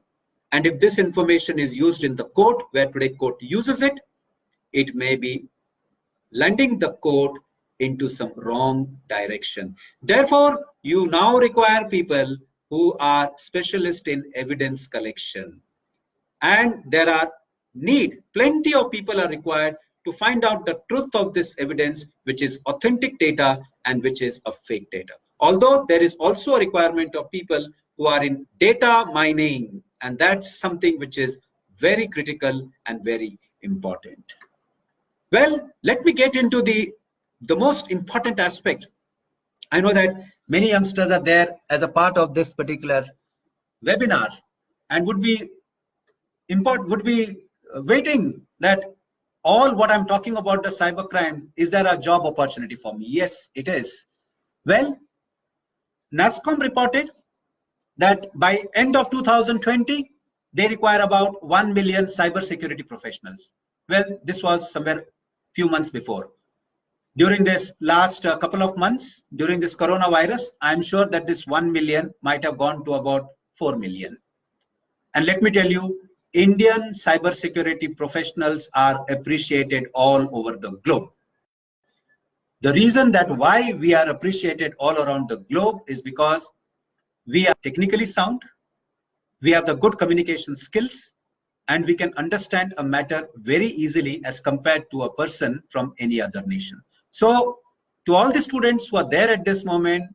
And if this information is used in the court, where today court uses it, it may be lending the court into some wrong direction. Therefore, you now require people who are specialists in evidence collection. And there are plenty of people are required to find out the truth of this evidence, which is authentic data and which is a fake data. Although there is also a requirement of people who are in data mining, and that's something which is very critical and very important. Well, let me get into the most important aspect. I know that many youngsters are there as a part of this particular webinar and would be waiting that all what I'm talking about the cybercrime, is there a job opportunity for me? Yes, it is. Well, NASSCOM reported that by end of 2020, they require about 1 million cybersecurity professionals. Well, this was somewhere few months before. During this last couple of months, during this coronavirus, I'm sure that this 1 million might have gone to about 4 million. And let me tell you, Indian cybersecurity professionals are appreciated all over the globe. The reason that why we are appreciated all around the globe is because we are technically sound, we have the good communication skills, and we can understand a matter very easily as compared to a person from any other nation. So to all the students who are there at this moment,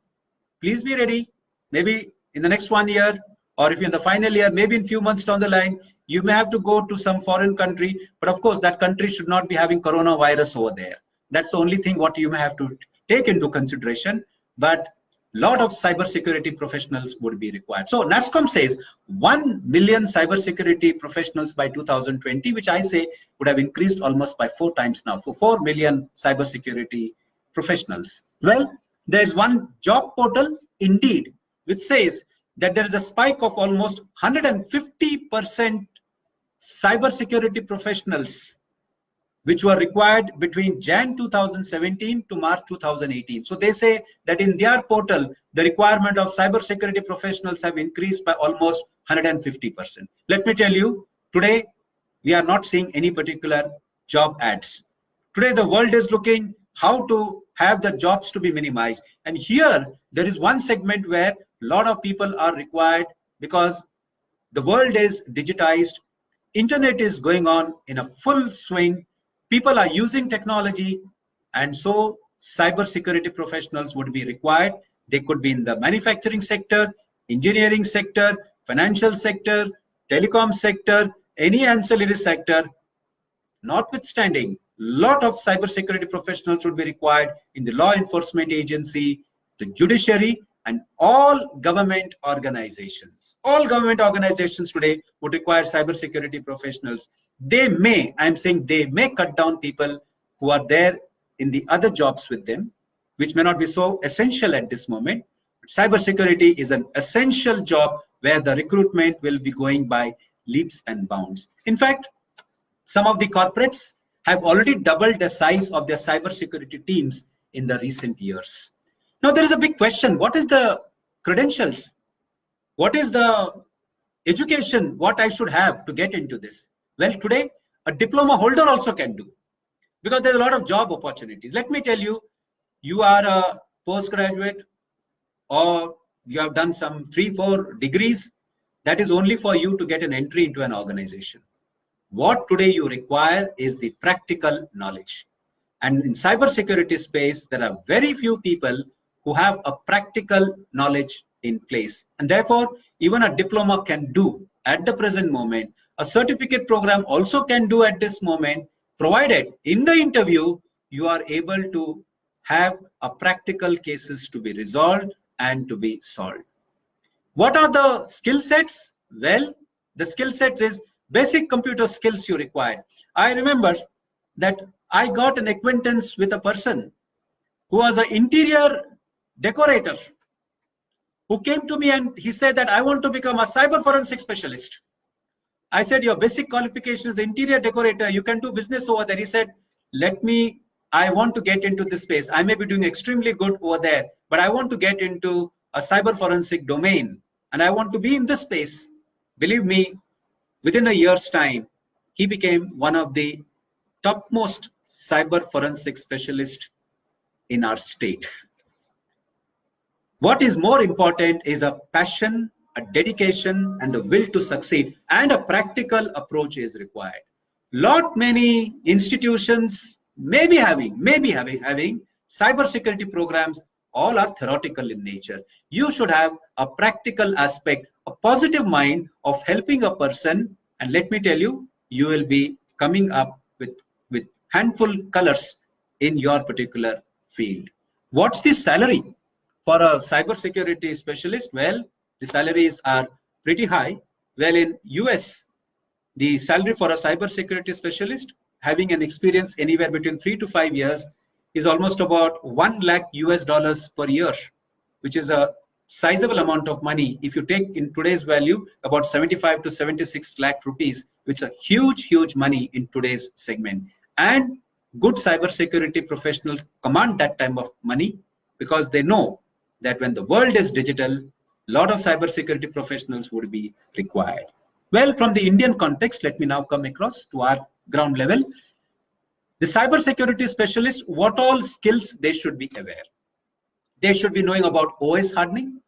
please be ready. Maybe in the next 1 year, or if you're in the final year, maybe in few months down the line, you may have to go to some foreign country. But of course, that country should not be having coronavirus over there. That's the only thing what you may have to take into consideration. But a lot of cybersecurity professionals would be required. So NASSCOM says 1 million cybersecurity professionals by 2020, which I say would have increased almost by 4 times now, for 4 million cybersecurity professionals. Well, there's one job portal, Indeed, which says that there is a spike of almost 150% cybersecurity professionals which were required between Jan 2017 to March 2018. So they say that in their portal, the requirement of cybersecurity professionals have increased by almost 150%. Let me tell you, today, we are not seeing any particular job ads. Today, the world is looking how to have the jobs to be minimized. And here, there is one segment where lot of people are required because the world is digitized. Internet is going on in a full swing. People are using technology, and so cybersecurity professionals would be required. They could be in the manufacturing sector, engineering sector, financial sector, telecom sector, any ancillary sector. Notwithstanding, lot of cybersecurity professionals would be required in the law enforcement agency, the judiciary, and all government organizations. All government organizations today would require cybersecurity professionals. They may, I'm saying they may cut down people who are there in the other jobs with them, which may not be so essential at this moment. Cybersecurity is an essential job where the recruitment will be going by leaps and bounds. In fact, some of the corporates have already doubled the size of their cybersecurity teams in the recent years. Now, there is a big question. What is the credentials? What is the education? What I should have to get into this? Well, today, a diploma holder also can do, because there's a lot of job opportunities. Let me tell you, you are a postgraduate or you have done some 3-4 degrees. That is only for you to get an entry into an organization. What today you require is the practical knowledge. And in cybersecurity space, there are very few people who have a practical knowledge in place. And therefore, even a diploma can do at the present moment. A certificate program also can do at this moment, provided in the interview, you are able to have a practical cases to be resolved and to be solved. What are the skill sets? Well, the skill set is basic computer skills you require. I remember that I got an acquaintance with a person who was an interior decorator who came to me and he said that I want to become a cyber forensic specialist. I said, your basic qualification is interior decorator. You can do business over there. He said, I want to get into this space. I may be doing extremely good over there, but I want to get into a cyber forensic domain and I want to be in this space. Believe me, within a year's time, he became one of the topmost cyber forensic specialists in our state. What is more important is a passion, a dedication, and a will to succeed, and a practical approach is required. Many institutions may be having cybersecurity programs. All are theoretical in nature. You should have a practical aspect, a positive mind of helping a person, and let me tell you, you will be coming up with handful colors in your particular field. What's the salary for a cybersecurity specialist? Well, the salaries are pretty high. Well, in US, the salary for a cybersecurity specialist having an experience anywhere between 3 to 5 years is almost about $1 lakh US per year, which is a sizable amount of money. If you take in today's value, about 75 to 76 lakh rupees, which is a huge money in today's segment. And good cybersecurity professionals command that type of money because they know that when the world is digital, a lot of cybersecurity professionals would be required. Well, from the Indian context, let me now come across to our ground level. The cybersecurity specialists, what all skills they should be aware. They should be knowing about OS hardening,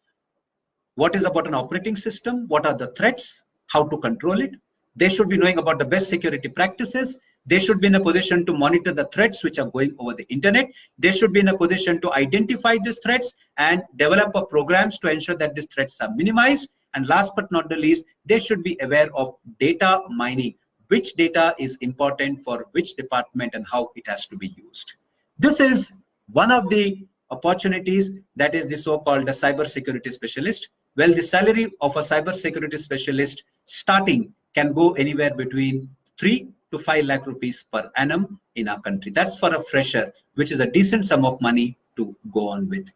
what is about an operating system, what are the threats, how to control it. They should be knowing about the best security practices. They should be in a position to monitor the threats which are going over the internet. They should be in a position to identify these threats and develop programs to ensure that these threats are minimized. And last but not the least, they should be aware of data mining, which data is important for which department and how it has to be used. This is one of the opportunities, that is the so-called cybersecurity specialist. Well, the salary of a cybersecurity specialist starting can go anywhere between 3 to 5 lakh rupees per annum in our country. That's for a fresher, which is a decent sum of money to go on with.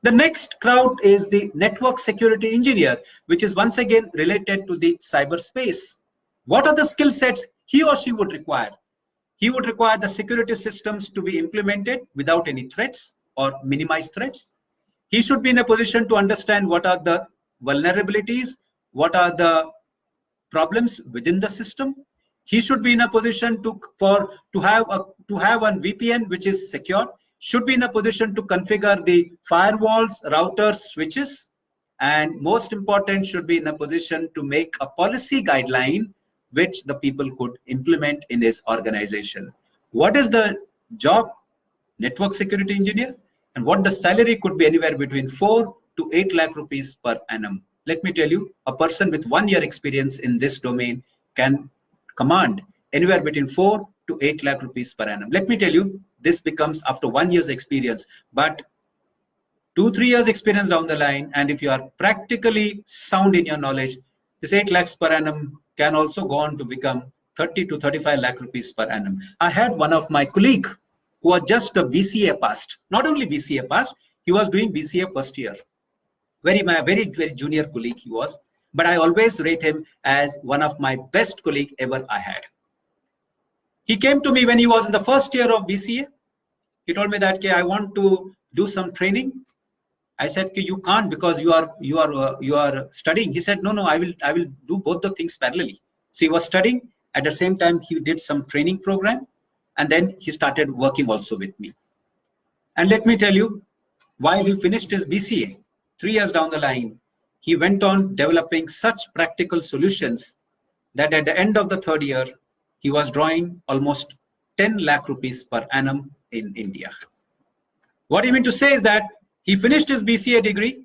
The next crowd is the network security engineer, which is once again related to the cyberspace. What are the skill sets he or she would require? He would require the security systems to be implemented without any threats or minimize threats. He should be in a position to understand what are the vulnerabilities, what are the problems within the system. He should be in a position to have a VPN which is secure. Should be in a position to configure the firewalls, routers, switches. and most important, should be in a position to make a policy guideline which the people could implement in his organization. What is the job? Network security engineer. And what the salary could be anywhere between 4 to 8 lakh rupees per annum. Let me tell you, a person with 1 year experience in this domain can command anywhere between 4 to 8 lakh rupees per annum. Let me tell you, this becomes after 1 year's experience, but 2-3 years experience down the line, and if you are practically sound in your knowledge, this 8 lakhs per annum can also go on to become 30 to 35 lakh rupees per annum. I had one of my colleague who was just a BCA passed, not only BCA passed, he was doing BCA first year. Very junior colleague he was, but I always rate him as one of my best colleague ever I had. He came to me when he was in the first year of BCA. He told me that, okay, I want to do some training. I said, okay, you can't because you are studying. He said, no, I will do both the things parallelly. So he was studying, at the same time he did some training program, and then he started working also with me. And let me tell you, while he finished his BCA, 3 years down the line, he went on developing such practical solutions that at the end of the third year, he was drawing almost 10 lakh rupees per annum in India. What I mean to say is that he finished his BCA degree,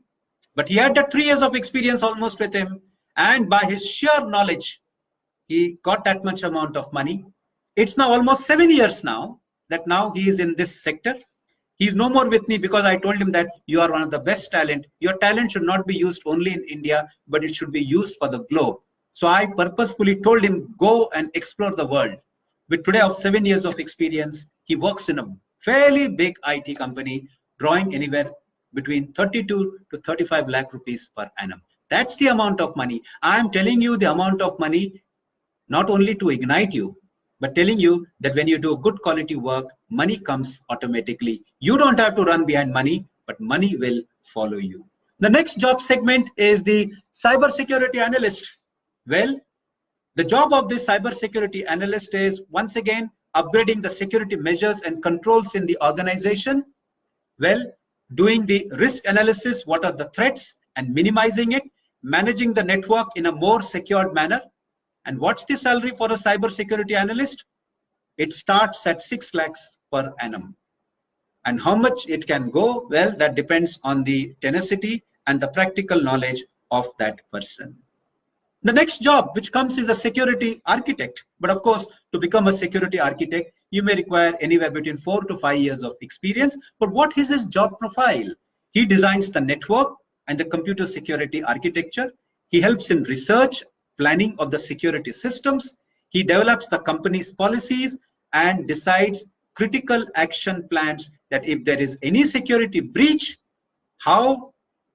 but he had that 3 years of experience almost with him. And by his sheer knowledge, he got that much amount of money. It's now almost 7 years now that now he is in this sector. He's no more with me because I told him that you are one of the best talent. Your talent should not be used only in India, but it should be used for the globe. So I purposefully told him, go and explore the world. With today of 7 years of experience, he works in a fairly big IT company, drawing anywhere between 32 to 35 lakh rupees per annum. That's the amount of money. I'm telling you the amount of money, not only to ignite you, but telling you that when you do good quality work, money comes automatically. You don't have to run behind money, but money will follow you. The next job segment is the cybersecurity analyst. Well, the job of this cybersecurity analyst is, once again, upgrading the security measures and controls in the organization. Well, doing the risk analysis, what are the threats, and minimizing it, managing the network in a more secured manner. And what's the salary for a cybersecurity analyst? It starts at 6 lakhs per annum. And how much it can go? Well, that depends on the tenacity and the practical knowledge of that person. The next job which comes is a security architect. But of course, to become a security architect, you may require anywhere between 4 to 5 years of experience. But what is his job profile? He designs the network and the computer security architecture. He helps in research, planning of the security systems. He develops the company's policies and decides critical action plans that if there is any security breach, how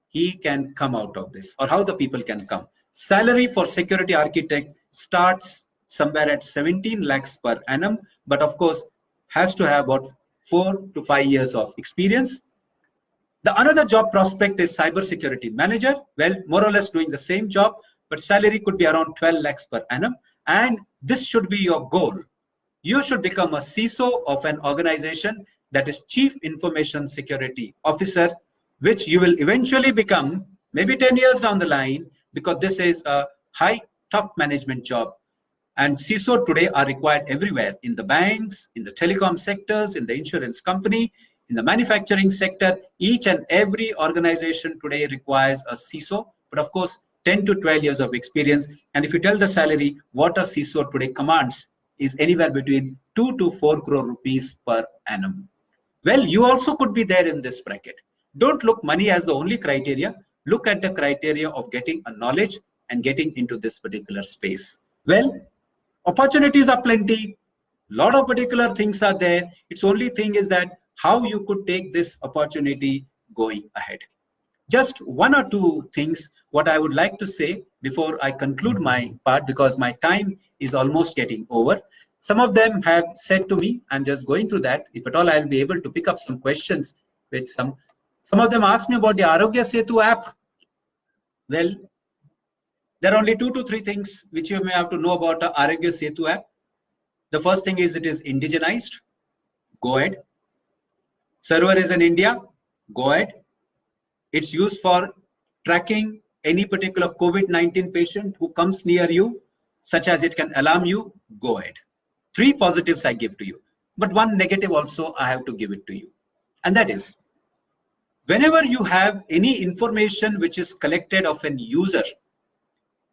he can come out of this or how the people can come. Salary for security architect starts somewhere at 17 lakhs per annum, but of course has to have about 4 to 5 years of experience. The another job prospect is cybersecurity manager. Well, more or less doing the same job, but salary could be around 12 lakhs per annum. And this should be your goal. You should become a CISO of an organization, that is Chief Information Security Officer, which you will eventually become maybe 10 years down the line, because this is a high top management job. And CISO today are required everywhere, in the banks, in the telecom sectors, in the insurance company, in the manufacturing sector. Each and every organization today requires a CISO, but of course 10 to 12 years of experience. And if you tell the salary, what a CISO today commands is anywhere between 2 to 4 crore rupees per annum. Well, you also could be there in this bracket. Don't look money as the only criteria. Look at the criteria of getting a knowledge and getting into this particular space. Well, opportunities are plenty. Lot of particular things are there. Its only thing is that how you could take this opportunity going ahead. Just one or two things what I would like to say before I conclude my part, because my time is almost getting over. Some of them have said to me, I'm just going through that. If at all I'll be able to pick up some questions with some of them asked me about the Arogya Setu app. Well, there are only 2 to 3 things which you may have to know about the Arogya Setu app. The first thing is it is indigenized. Go ahead. Server is in India. Go ahead. It's used for tracking any particular COVID-19 patient who comes near you, such as it can alarm you, go ahead. 3 positives I give to you, but 1 negative also I have to give it to you. And that is, whenever you have any information which is collected of an user,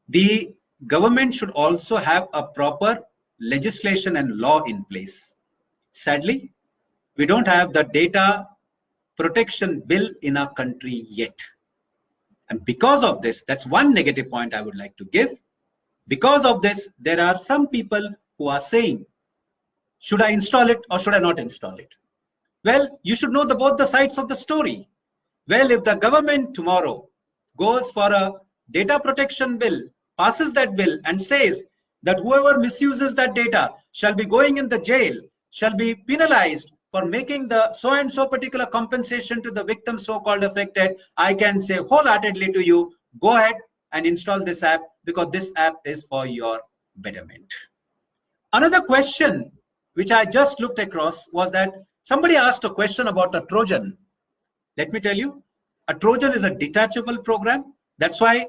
the government should also have a proper legislation and law in place. Sadly, we don't have the data protection bill in our country yet. And because of this, that's 1 negative point I would like to give. Because of this, there are some people who are saying, should I install it or should I not install it? Well, you should know both the sides of the story. Well, if the government tomorrow goes for a data protection bill, passes that bill and says that whoever misuses that data shall be going in the jail, shall be penalized for making the so and so particular compensation to the victim so-called affected, I can say wholeheartedly to you, go ahead and install this app, because this app is for your betterment. Another question which I just looked across was that somebody asked a question about a Trojan. Let me tell you, a Trojan is a detachable program. That's why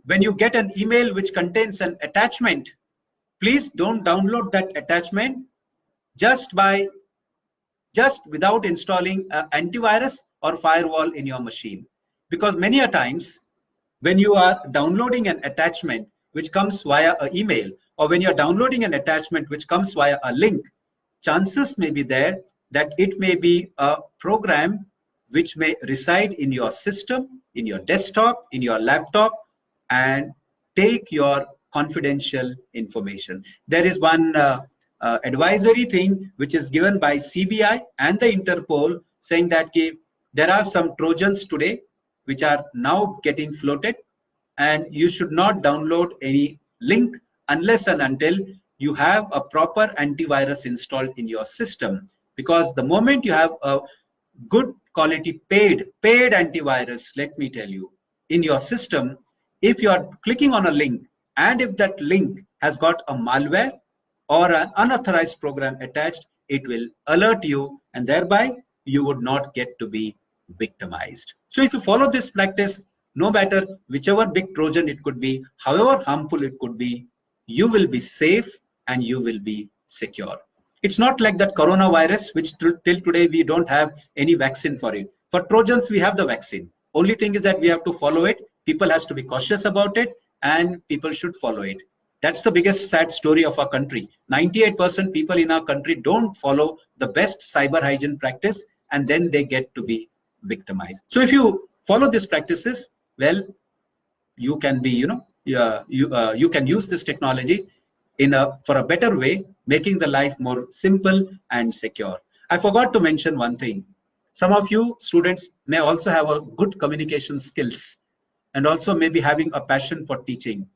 when you get an email which contains an attachment, please don't download that attachment just without installing an antivirus or firewall in your machine. Because many a times when you are downloading an attachment which comes via an email, or when you're downloading an attachment which comes via a link, chances may be there that it may be a program which may reside in your system, in your desktop, in your laptop, and take your confidential information. There is one advisory thing which is given by CBI and the Interpol, saying that there are some Trojans today which are now getting floated, and you should not download any link unless and until you have a proper antivirus installed in your system. Because the moment you have a good quality paid antivirus, let me tell you, in your system, if you are clicking on a link and if that link has got a malware or an unauthorized program attached, it will alert you, and thereby you would not get to be victimized. So if you follow this practice, no matter whichever big Trojan it could be, however harmful it could be, you will be safe and you will be secure. It's not like that coronavirus, which till today we don't have any vaccine for it. For Trojans, we have the vaccine. Only thing is that we have to follow it. People has to be cautious about it, and people should follow it. That's the biggest sad story of our country. 98% people in our country don't follow the best cyber hygiene practice, and then they get to be victimized. So if you follow these practices, well, you can be, you can use this technology for a better way, making the life more simple and secure. I forgot to mention one thing. Some of you students may also have a good communication skills and also maybe having a passion for teaching.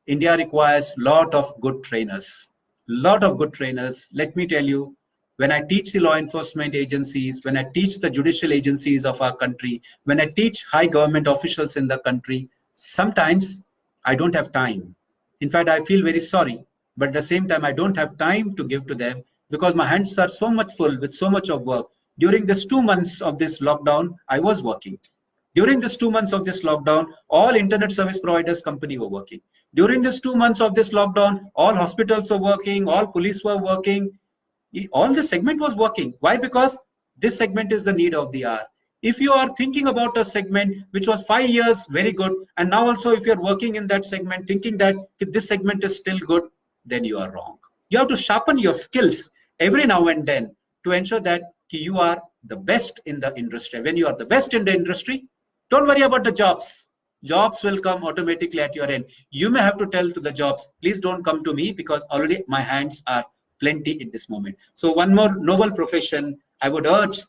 India requires lot of good trainers. Let me tell you, when I teach the law enforcement agencies, when I teach the judicial agencies of our country, when I teach high government officials in the country, sometimes I don't have time. In fact, I feel very sorry, but at the same time, I don't have time to give to them because my hands are so much full with so much of work. During this 2 months of this lockdown, I was working. During this 2 months of this lockdown, all internet service providers company were working. During this 2 months of this lockdown, all hospitals were working, all police were working, all the segment was working. Why? Because this segment is the need of the hour. If you are thinking about a segment which was 5 years very good, and now also if you're working in that segment thinking that if this segment is still good, then you are wrong. You have to sharpen your skills every now and then to ensure that you are the best in the industry. When you are the best in the industry, don't worry about the jobs. Jobs will come automatically at your end. You may have to tell to the jobs, please don't come to me because already my hands are plenty in this moment. So one more noble profession, I would urge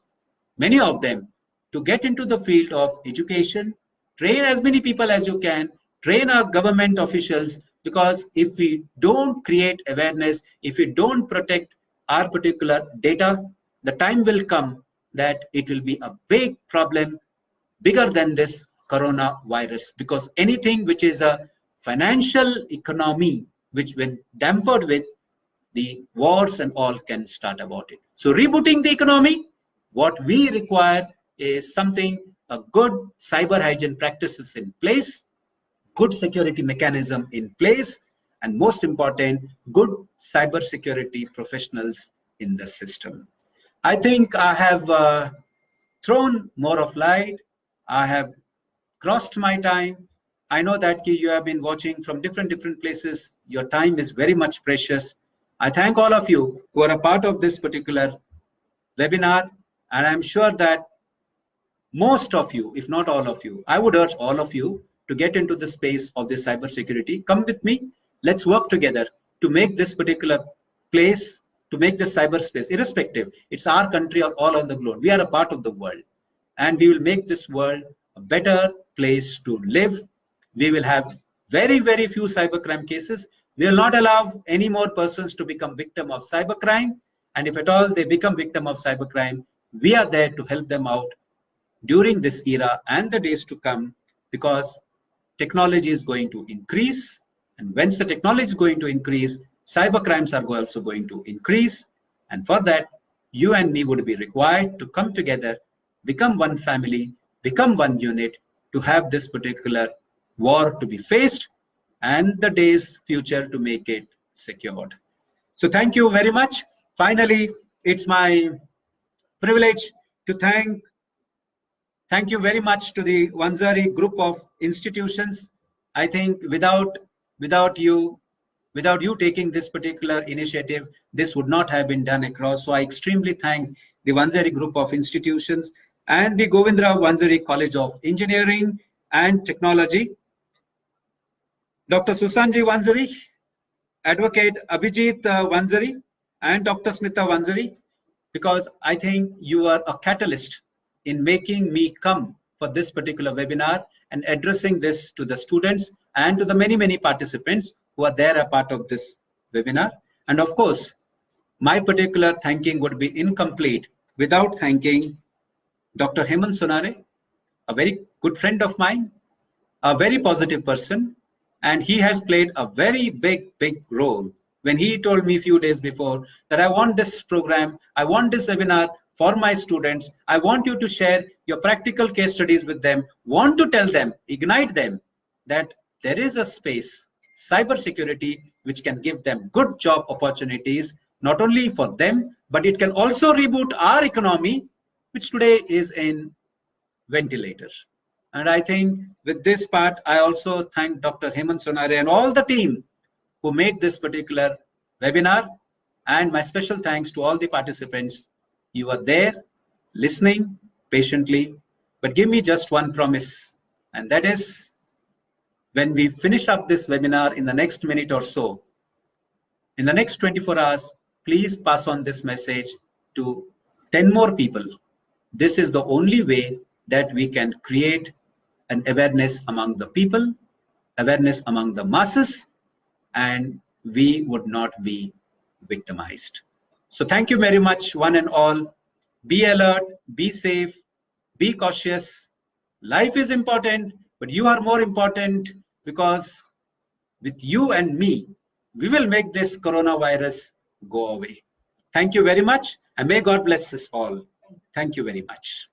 many of them to get into the field of education, train as many people as you can, train our government officials, because if we don't create awareness, if we don't protect our particular data, the time will come that it will be a big problem, bigger than this coronavirus, because anything which is a financial economy, which when dampened with the wars and all can start about it. So rebooting the economy, what we require is something a good cyber hygiene practices in place, good security mechanism in place, and most important, good cyber security professionals in the system. I think I have thrown more of light. I have crossed my time. I know that you have been watching from different places. Your time is very much precious. I thank all of you who are a part of this particular webinar, and I'm sure that most of you, if not all of you, I would urge all of you to get into the space of this cybersecurity. Come with me. Let's work together to make this particular place, to make this cyberspace, irrespective, it's our country or all on the globe. We are a part of the world, and we will make this world a better place to live. We will have very few cybercrime cases. We will not allow any more persons to become victim of cybercrime. And if at all they become victim of cybercrime, we are there to help them out during this era and the days to come, because technology is going to increase, and once the technology is going to increase, cyber crimes are also going to increase. And for that, you and me would be required to come together, become one family, become one unit, to have this particular war to be faced and the days future to make it secured. So thank you very much. Finally, it's my privilege to thank you very much to the Vanzari group of institutions. I think without you taking this particular initiative, this would not have been done across. So I extremely thank the Vanzari group of institutions and the Govindrao Vanzari College of Engineering and Technology, Dr. Susanji Vanzari, Advocate Abhijit Vanzari, and Dr. Smita Vanzari, because I think you are a catalyst in making me come for this particular webinar and addressing this to the students and to the many participants who are there a part of this webinar. And of course, my particular thanking would be incomplete without thanking Dr. Hemant Sonare, a very good friend of mine, a very positive person, and he has played a very big role when he told me a few days before that I want this program, I want this webinar for my students. I want you to share your practical case studies with them, want to tell them, ignite them that there is a space, cybersecurity, which can give them good job opportunities, not only for them, but it can also reboot our economy, which today is in ventilator. And I think with this part, I also thank Dr. Hemant Sonare and all the team who made this particular webinar. And my special thanks to all the participants. You are there listening patiently, but give me just one promise, and that is when we finish up this webinar in the next minute or so, in the next 24 hours, please pass on this message to 10 more people. This is the only way that we can create an awareness among the people, awareness among the masses, and we would not be victimized. So thank you very much, one and all. Be alert, be safe, be cautious. Life is important, but you are more important, because with you and me, we will make this coronavirus go away. Thank you very much, and may God bless us all. Thank you very much.